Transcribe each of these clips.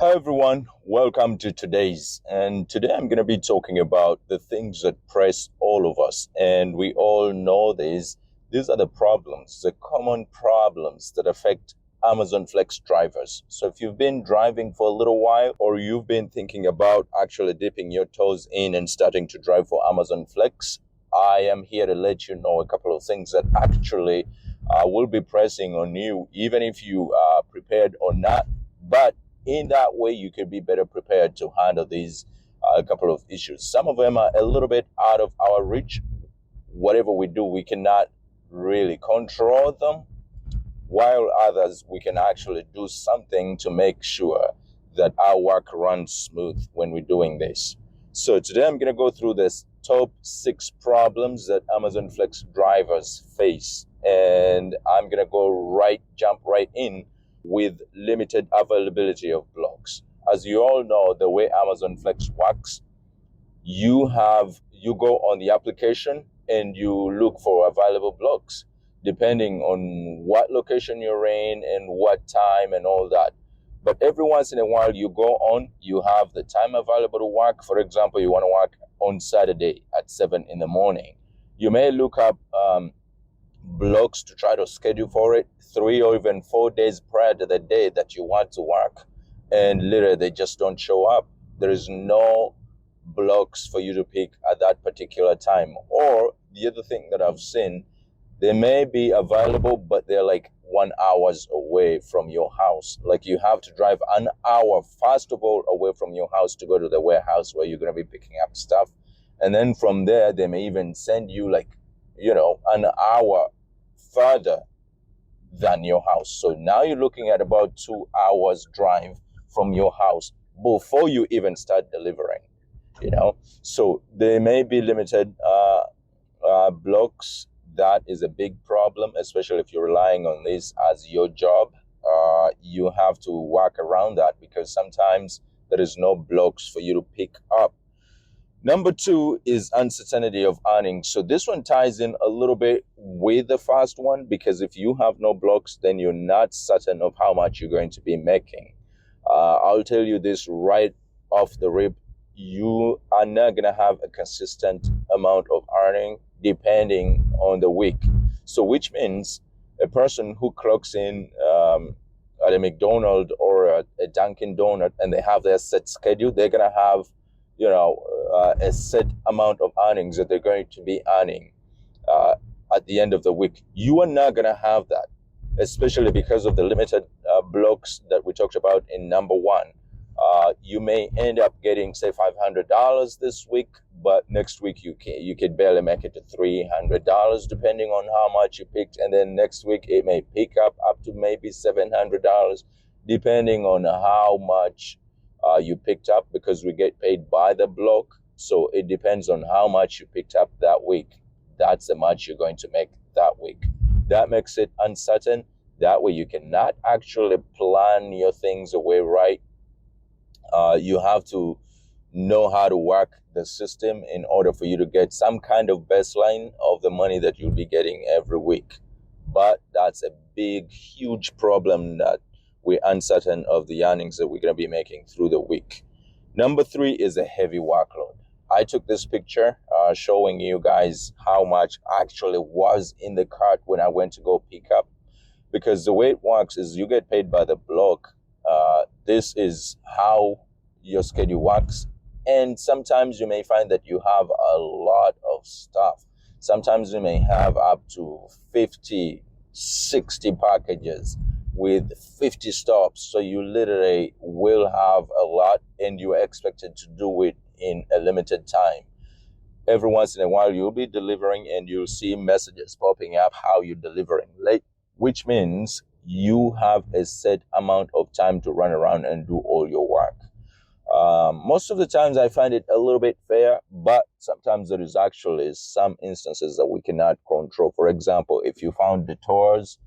Hi everyone, welcome to today's. And today I'm going to be talking about the things that press all of us. And we all know this. These are the problems, the common problems that affect Amazon Flex drivers. So if you've been driving for a little while or you've been thinking about actually dipping your toes in and starting to drive for Amazon Flex, I am here to let you know a couple of things that actually will be pressing on you, even if you are prepared or not. But in that way, you can be better prepared to handle these couple of issues. Some of them are a little bit out of our reach. Whatever we do, we cannot really control them, while others, we can actually do something to make sure that our work runs smooth when we're doing this. So today I'm going to go through this top 6 problems that Amazon Flex drivers face. And I'm going to jump right in with limited availability of blocks. As you all know, the way Amazon Flex works, you go on the application and you look for available blocks depending on what location you're in and what time and all that. But every once in a while you go on, you have the time available to work. For example, you want to work on Saturday at 7 in the morning. You may look up blocks to try to schedule for it 3 or even 4 days prior to the day that you want to work, and literally they just don't show up. There is no blocks for you to pick at that particular time. Or the other thing that I've seen, they may be available but they're like 1 hour away from your house. Like you have to drive an hour first of all away from your house to go to the warehouse where you're going to be picking up stuff, and then from there they may even send you like an hour further than your house. So now you're looking at about 2 hours drive from your house before you even start delivering. So there may be limited blocks. That is a big problem, especially if you're relying on this as your job. You have to work around that because sometimes there is no blocks for you to pick up. Number 2 is uncertainty of earnings. So this one ties in a little bit with the first one, because if you have no blocks, then you're not certain of how much you're going to be making. I'll tell you this right off the rip. You are not going to have a consistent amount of earning depending on the week. So which means a person who clocks in at a McDonald's or a Dunkin' Donut and they have their set schedule, they're going to have a set amount of earnings that they're going to be earning at the end of the week. You are not going to have that, especially because of the limited blocks that we talked about in number 1. You may end up getting, say, $500 this week, but next week you could barely make it to $300 depending on how much you picked, and then next week it may pick up to maybe $700 depending on how much you picked up, because we get paid by the block. So it depends on how much you picked up that week. That's the much you're going to make that week. That makes it uncertain. That way you cannot actually plan your things away right. You have to know how to work the system in order for you to get some kind of baseline of the money that you'll be getting every week. But that's a big, huge problem, that we're uncertain of the earnings that we're going to be making through the week. Number 3 is a heavy workload. I took this picture showing you guys how much actually was in the cart when I went to go pick up, because the way it works is you get paid by the block. This is how your schedule works. And sometimes you may find that you have a lot of stuff. Sometimes you may have up to 50, 60 packages with 50 stops. So you literally will have a lot and you're expected to do it in a limited time. Every once in a while you'll be delivering and you'll see messages popping up how you're delivering late, which means you have a set amount of time to run around and do all your work. Most of the times I find it a little bit fair, but sometimes there is actually some instances that we cannot control. For example, if you found detours,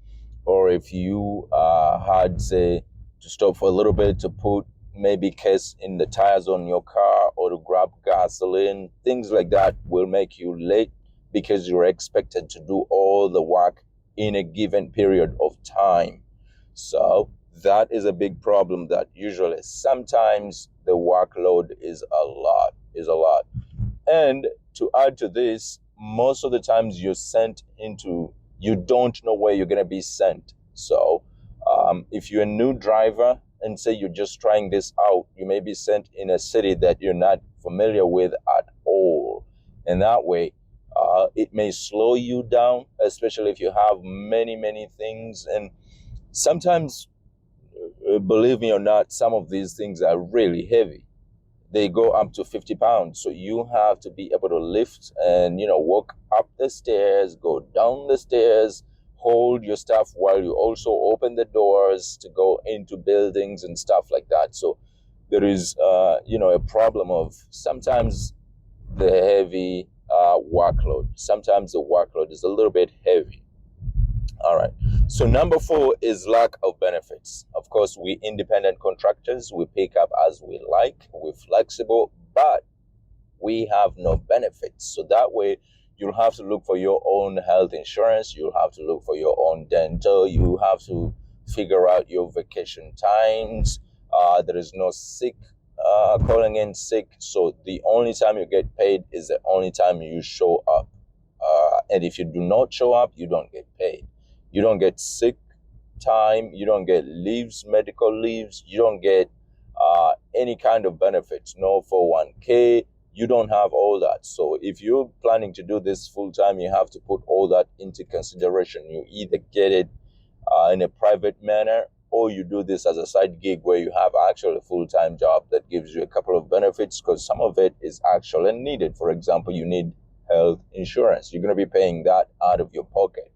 or if you had, say, to stop for a little bit to put maybe case in the tires on your car or to grab gasoline, things like that will make you late because you're expected to do all the work in a given period of time. So That is a big problem that usually sometimes the workload is a lot. And to add to this, most of the times you don't know where you're going to be sent. So if you're a new driver and say you're just trying this out, you may be sent in a city that you're not familiar with at all. And that way, it may slow you down, especially if you have many, many things. And sometimes, believe me or not, some of these things are really heavy. They go up to 50 pounds. So you have to be able to lift and, walk up the stairs, go down the stairs, hold your stuff while you also open the doors to go into buildings and stuff like that. So there is, a problem of sometimes the heavy workload. Sometimes the workload is a little bit heavy. All right. So number 4 is lack of benefits. Of course, we independent contractors, we pick up as we like, we're flexible, but we have no benefits. So that way, you'll have to look for your own health insurance. You'll have to look for your own dental. You have to figure out your vacation times. There is no sick, calling in sick. So the only time you get paid is the only time you show up. And if you do not show up, you don't get paid. You don't get sick time. You don't get leaves, medical leaves. You don't get any kind of benefits. No 401k. You don't have all that. So if you're planning to do this full time, you have to put all that into consideration. You either get it in a private manner, or you do this as a side gig where you have actually a full-time job that gives you a couple of benefits, because some of it is actually needed. For example, you need health insurance. You're going to be paying that out of your pocket.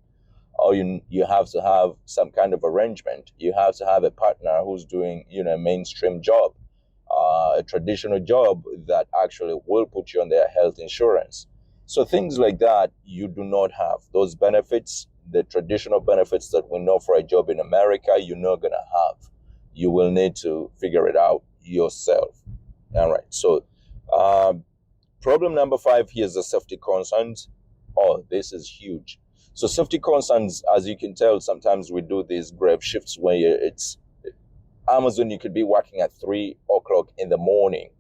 Or you have to have some kind of arrangement. You have to have a partner who's doing, a mainstream job, a traditional job that actually will put you on their health insurance. So things like that, you do not have. Those benefits, the traditional benefits that we know for a job in America, you're not going to have. You will need to figure it out yourself. All right. So problem number 5 here is the safety concerns. Oh, this is huge. So safety concerns, as you can tell, sometimes we do these grave shifts where it's Amazon, you could be working at 3 o'clock in the morning,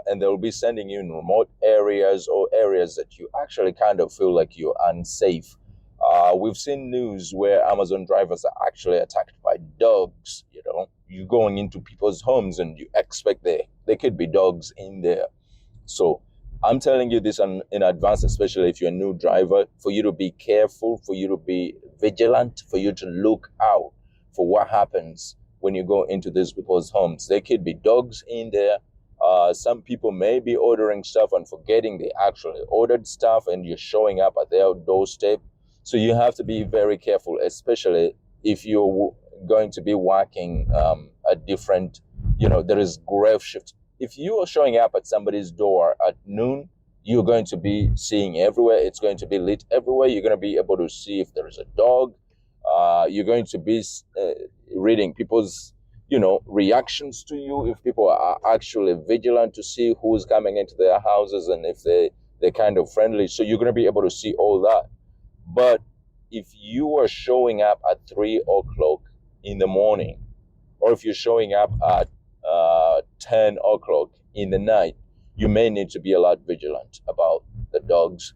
and they'll be sending you in remote areas or areas that you actually kind of feel like you're unsafe. We've seen news where Amazon drivers are actually attacked by dogs. You're going into people's homes and you expect there could be dogs in there. So I'm telling you this in advance, especially if you're a new driver, for you to be careful, for you to be vigilant, for you to look out for what happens when you go into these people's homes. There could be dogs in there. Some people may be ordering stuff and forgetting they actually ordered stuff, and you're showing up at their doorstep. So you have to be very careful, especially if you're going to be working a different, there is grave shift. If you are showing up at somebody's door at noon, you're going to be seeing everywhere. It's going to be lit everywhere. You're going to be able to see if there is a dog. You're going to be reading people's, reactions to you, if people are actually vigilant to see who's coming into their houses and if they're kind of friendly. So you're going to be able to see all that. But if you are showing up at 3 o'clock in the morning, or if you're showing up at 10 o'clock in the night, you may need to be a lot vigilant about the dogs.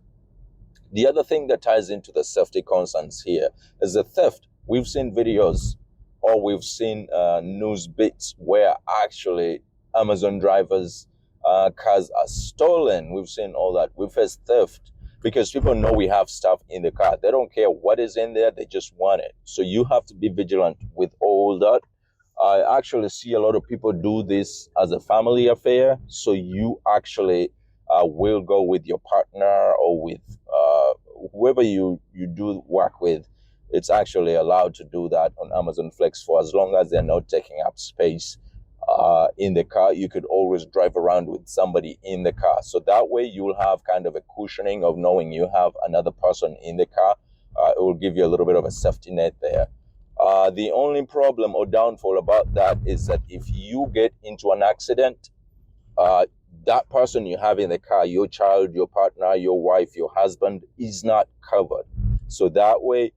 The other thing that ties into the safety concerns here is the theft. We've seen videos, or we've seen news bits where actually Amazon drivers' cars are stolen. We've seen all that. We've faced theft because people know we have stuff in the car. They don't care what is in there. They just want it. So you have to be vigilant with all that. I actually see a lot of people do this as a family affair. So you actually will go with your partner or with whoever you do work with. It's actually allowed to do that on Amazon Flex for as long as they're not taking up space in the car. You could always drive around with somebody in the car. So that way you'll have kind of a cushioning of knowing you have another person in the car. It will give you a little bit of a safety net there. The only problem or downfall about that is that if you get into an accident, that person you have in the car, your child, your partner, your wife, your husband, is not covered. So that way,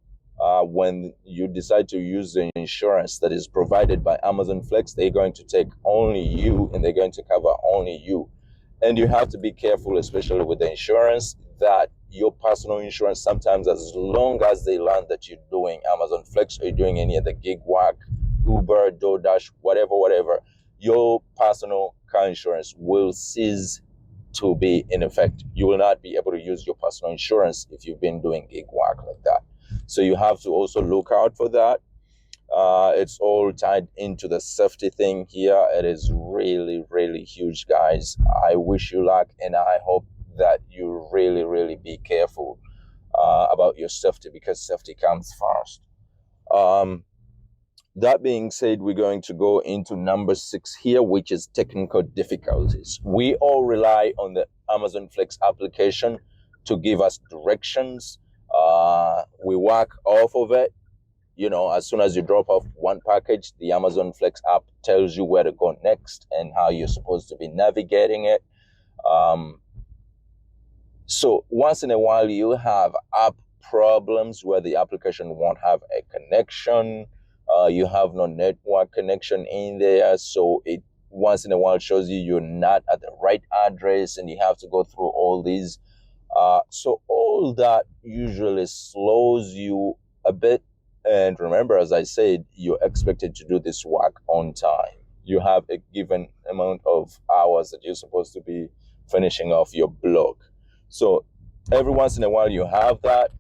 when you decide to use the insurance that is provided by Amazon Flex, they're going to take only you and they're going to cover only you. And you have to be careful, especially with the insurance, that your personal insurance, sometimes as long as they learn that you're doing Amazon Flex or you're doing any of the gig work, Uber, DoorDash, whatever, your personal car insurance will cease to be in effect. You will not be able to use your personal insurance if you've been doing gig work like that. So you have to also look out for that. It's all tied into the safety thing here. It is really, really huge, guys. I wish you luck, and I hope that you really, really be careful about your safety, because safety comes first. That being said, we're going to go into number 6 here, which is technical difficulties. We all rely on the Amazon Flex application to give us directions. We work off of it. You know, as soon as you drop off one package, the Amazon Flex app tells you where to go next and how you're supposed to be navigating it. So once in a while, you have app problems where the application won't have a connection. You have no network connection in there. So it once in a while shows you're not at the right address and you have to go through all these. So all that usually slows you a bit. And remember, as I said, you're expected to do this work on time. You have a given amount of hours that you're supposed to be finishing off your blog. So every once in a while you have that.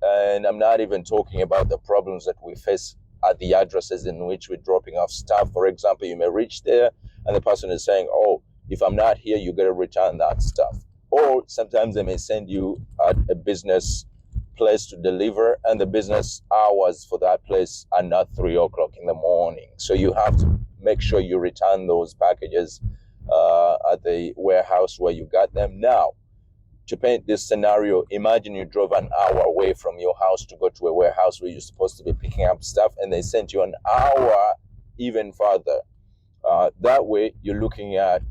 And I'm not even talking about the problems that we face at the addresses in which we're dropping off stuff. For example, you may reach there and the person is saying, oh, if I'm not here, you got to return that stuff. Or sometimes they may send you at a business place to deliver, and the business hours for that place are not 3 o'clock in the morning. So you have to make sure you return those packages at the warehouse where you got them. Now, to paint this scenario, imagine you drove an hour away from your house to go to a warehouse where you're supposed to be picking up stuff, and they sent you an hour even further. That way, you're looking at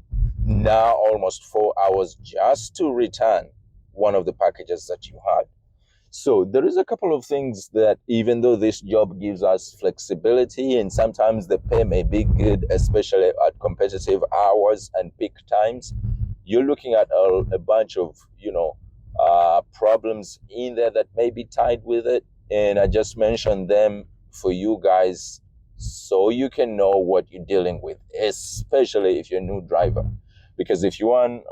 now almost 4 hours just to return one of the packages that you had. So there is a couple of things that, even though this job gives us flexibility and sometimes the pay may be good, especially at competitive hours and peak times, you're looking at a bunch of, problems in there that may be tied with it. And I just mentioned them for you guys so you can know what you're dealing with, especially if you're a new driver. Because if you're an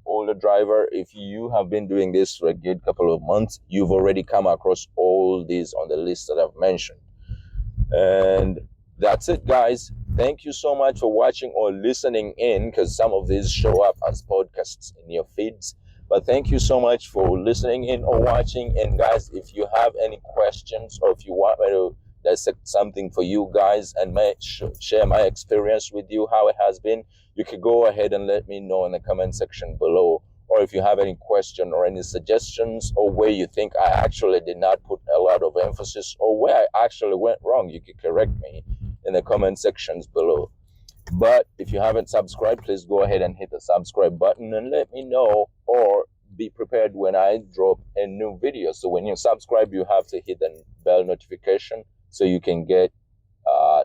older driver, if you have been doing this for a good couple of months, you've already come across all these on the list that I've mentioned. And that's it, guys. Thank you so much for watching or listening in, because some of these show up as podcasts in your feeds. But thank you so much for listening in or watching. And guys, if you have any questions or if you want me to dissect something for you guys and share my experience with you, how it has been, you can go ahead and let me know in the comment section below. Or if you have any question or any suggestions, or where you think I actually did not put a lot of emphasis, or where I actually went wrong, you can correct me in the comment sections below. But if you haven't subscribed, please go ahead and hit the subscribe button and let me know, or be prepared when I drop a new video. So when you subscribe, you have to hit the bell notification so you can get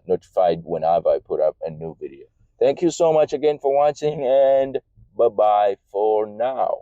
notified whenever I put up a new video. Thank you so much again for watching, and bye-bye for now.